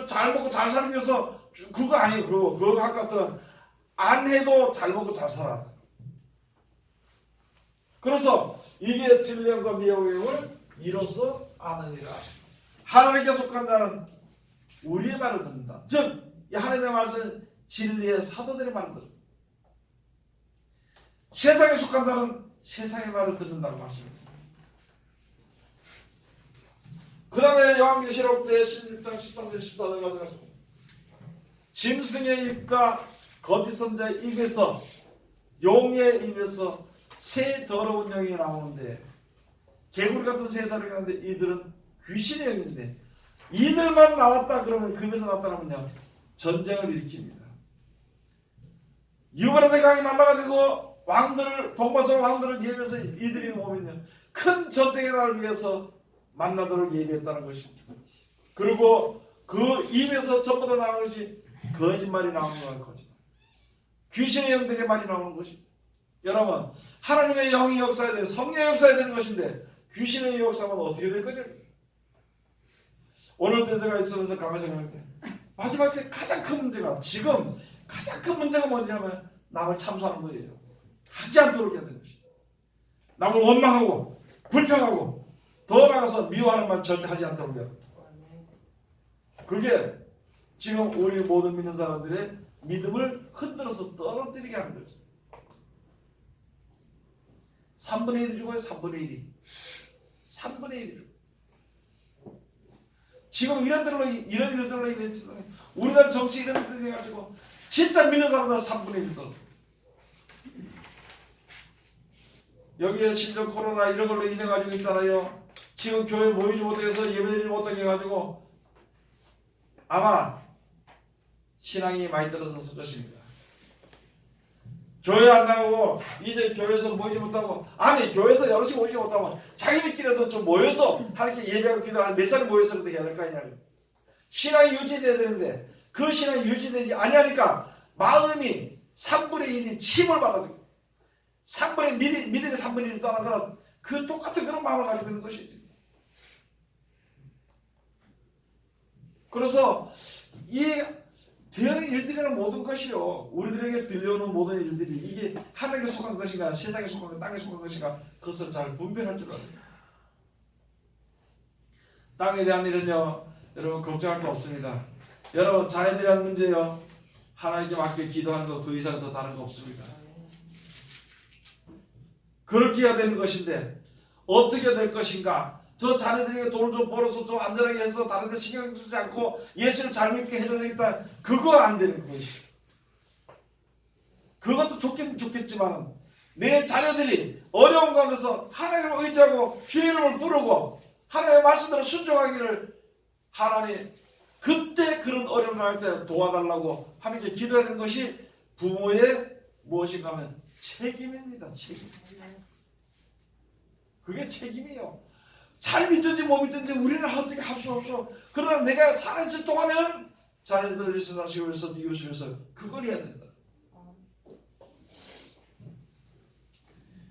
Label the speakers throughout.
Speaker 1: 잘 먹고 잘 살기 위해서 그거 아니에요. 그거 아까부터 안 해도 잘 먹고 잘 살아. 그래서 이게 진리형과 미형을 이로써 아느니라. 하나님께 속한 자는 우리의 말을 듣는다. 즉, 이 하나님의 말씀은 진리의 사도들의 말을 듣는다. 세상에 속한 자는 세상의 말을 듣는다고 말씀합니다. 그 다음에 요한계시록 제16장 13절 14절 가서 짐승의 입과 거짓 선자의 입에서 용의 입에서 새 더러운 영이 나오는데 개구리 같은 새 더러운 영이 나오는데 이들은 귀신의 영인데 이들만 나왔다 그러면 그 입에서 나타나면요 전쟁을 일으킵니다. 유브라데 강이 말라가지고 왕들을 동방서 왕들을 예비해서 이들이 오면요 큰 전쟁의 날을 위해서 만나도록 예비했다는 것입니다. 그리고 그 입에서 전부 다 나오는 것이 거짓말이 나오는 거예요. 거짓말. 귀신의 영들의 말이 나오는 것입니다. 여러분 하나님의 영이 역사해야 되는 성령의 역사해야 되는 것인데 귀신의 역사하면 어떻게 될 거죠? 오늘도 제가 있으면서 가만히 생각했는데 마지막 때 가장 큰 문제가 지금 가장 큰 문제가 뭐냐면 남을 참소하는 거예요. 하지 않도록 해야 되는 것입니다. 남을 원망하고 불평하고 더 나아가서 미워하는 말 절대 하지 않도록 해요. 그게 지금 우리 모든 믿는 사람들의 믿음을 흔들어서 떨어뜨리게 하는 거죠. 3분의 1이 죽어요. 3분의 1이 3분의 1이 지금 이런 일들로 인해서 우리나라 정치 이런 일들이 해가지고 진짜 믿는 사람들 3분의 1 떨어져. 여기에 심지어 코로나 이런 걸로 인해 가지고 있잖아요. 지금 교회 모이지 못해서 예배드리지 못하게 해가지고 아마 신앙이 많이 떨어졌을 것입니다. 교회 안 나가고 이제 교회에서 모이지 못하고 아니 교회에서 여럿이 모이지 못하면 자기들끼리도 좀 모여서 하나님께 예배하고 기도하고 몇 사람 모여서 그렇게 해야 될 거 아니냐고. 신앙이 유지돼야 되는데 그 신앙이 유지되지 아니하니까 마음이 3분의 1이 침을 받아들고 3분의 믿음의 3분의 1이 떠나서 그 똑같은 그런 마음을 가지고 있는 것이죠. 그래서 이 되어진 일들이라는 모든 것이요 우리들에게 들려오는 모든 일들이 이게 하나님께 속한 것인가 세상에 속한 것인가 땅에 속한 것인가 그것을 잘 분별할 줄 알아요. 땅에 대한 일은요 여러분 걱정할 거 없습니다. 여러분 자녀들에 대한 문제요 하나님께 맡겨 기도하는 거 그 이상 더 다른 거 없습니다. 그렇게 해야 되는 것인데 어떻게 될 것인가. 저 자녀들에게 돈을 좀 벌어서 좀 안전하게 해서 다른 데 신경 쓰지 않고 예수를 잘 믿게 해줘야 되겠다. 그거 안 되는 것이. 그것도 좋긴 좋겠지만 내 자녀들이 어려운 가운데서 하나님을 의지하고 주의 이름을 부르고 하나님의 말씀대로 순종하기를 하나님 그때 그런 어려움을 할 때 도와달라고 하나님께 기도해야 되는 것이 부모의 무엇인가 하면 책임입니다. 책임. 그게 책임이에요. 잘 믿든지 못 믿든지 우리는 어떻게 할 수 없어. 그러나 내가 살았을 동안은 자녀들을 위해서 자식을 위해서 이웃을 위해서 그걸 해야 된다.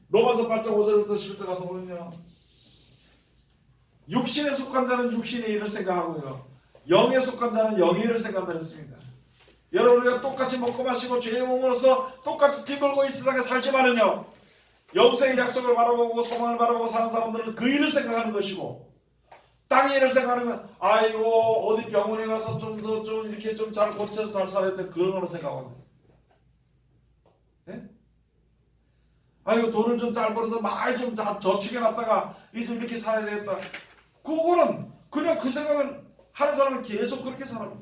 Speaker 1: 로마서 8장 5절부터 11절 가서 보면요. 육신에 속한 자는 육신의 일을 생각하고요. 영에 속한 자는 영의 일을 생각한다 했습니다. 여러분 우리가 똑같이 먹고 마시고 죄의 몸으로서 똑같이 뒤걸고 이 세상에 살지만은요. 영생의 약속을 바라보고 소망을 바라보고 사는 사람들은 그 일을 생각하는 것이고 땅의 일을 생각하는 건 아이고 어디 병원에 가서 좀 더 좀 이렇게 좀 잘 고쳐서 잘 살아야 돼 그런 거로 생각합니다. 네? 아이고 돈을 좀 잘 벌어서 많이 좀 저축해 놨다가 이제 이렇게 살아야 되겠다. 그거는 그냥 그 생각은 하는 사람은 계속 그렇게 살아요.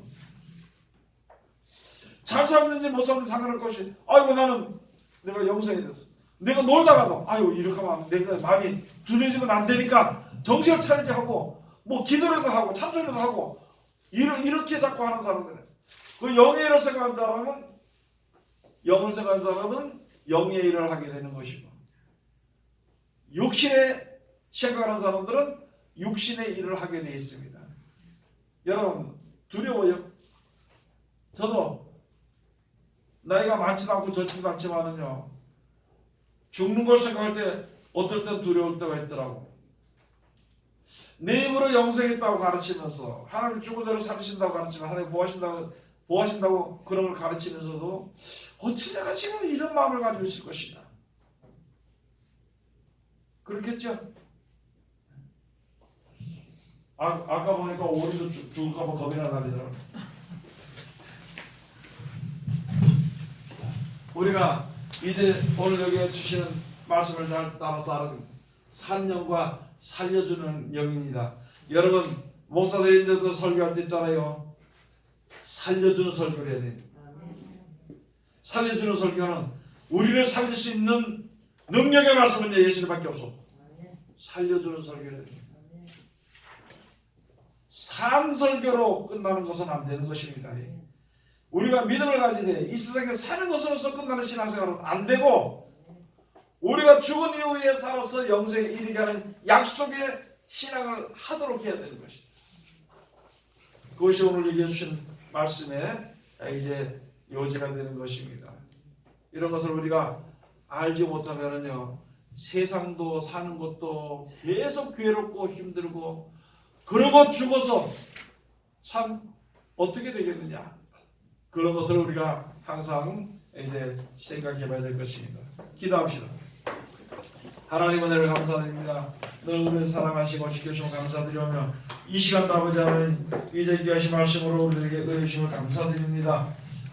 Speaker 1: 잘 살았는지 못 살았는지 상관할 것이 아이고 나는 내가 영생이 됐어. 내가 놀다가도 아유 이렇게 하면 내가 마음이 둔해지면 안 되니까 정신을 차리게 하고 뭐 기도라도 하고 찬송이라도 하고 이렇게 자꾸 하는 사람들은 그 영의 일을 생각하는 사람은 영을 생각하는 사람은 영의 일을 하게 되는 것이고 육신의 생각하는 사람들은 육신의 일을 하게 되어 있습니다. 여러분 두려워요? 저도 나이가 많지도 않고 젊지도 않지만은요 죽는 걸 생각할 때 어떨 땐 두려울 때가 있더라고. 내 입으로 영생이 있다고 가르치면서 하나님 죽은 자를 살리신다고 가르치면 하나님 보호하신다고 그런 걸 가르치면서도 어찌 내가 지금 이런 마음을 가지고 있을 것이냐. 그렇겠죠? 아까 보니까 오리도 죽을까 봐 겁이나 나더라고요. 우리가 이제 오늘 여기에 주시는 말씀을 잘 따라서 알아듣는 산영과 살려주는 영입니다. 여러분 목사들이 이제도 설교할 때 있잖아요. 살려주는 설교를 해야 돼요. 살려주는 설교는 우리를 살릴 수 있는 능력의 말씀은 예수님밖에 없어. 살려주는 설교를 해야 돼요. 산설교로 끝나는 것은 안 되는 것입니다. 우리가 믿음을 가지되 이 세상에 사는 것으로서 끝나는 신앙생활은 안 되고 우리가 죽은 이후에 살아서 영생에 이르게 하는 약속의 신앙을 하도록 해야 되는 것이다. 그것이 오늘 얘기해 주신 말씀의 이제 요지가 되는 것입니다. 이런 것을 우리가 알지 못하면은요 세상도 사는 것도 계속 괴롭고 힘들고 그러고 죽어서 참 어떻게 되겠느냐 그런 것을 우리가 항상 이제 생각해 봐야 될 것입니다. 기도합시다. 하나님 은혜를 감사드립니다. 늘 우리를 사랑하시고 지켜주시면 감사드리며 이 시간도 아버지 하나님 이제 귀하신 말씀으로 우리에게 은혜 주심을 감사드립니다.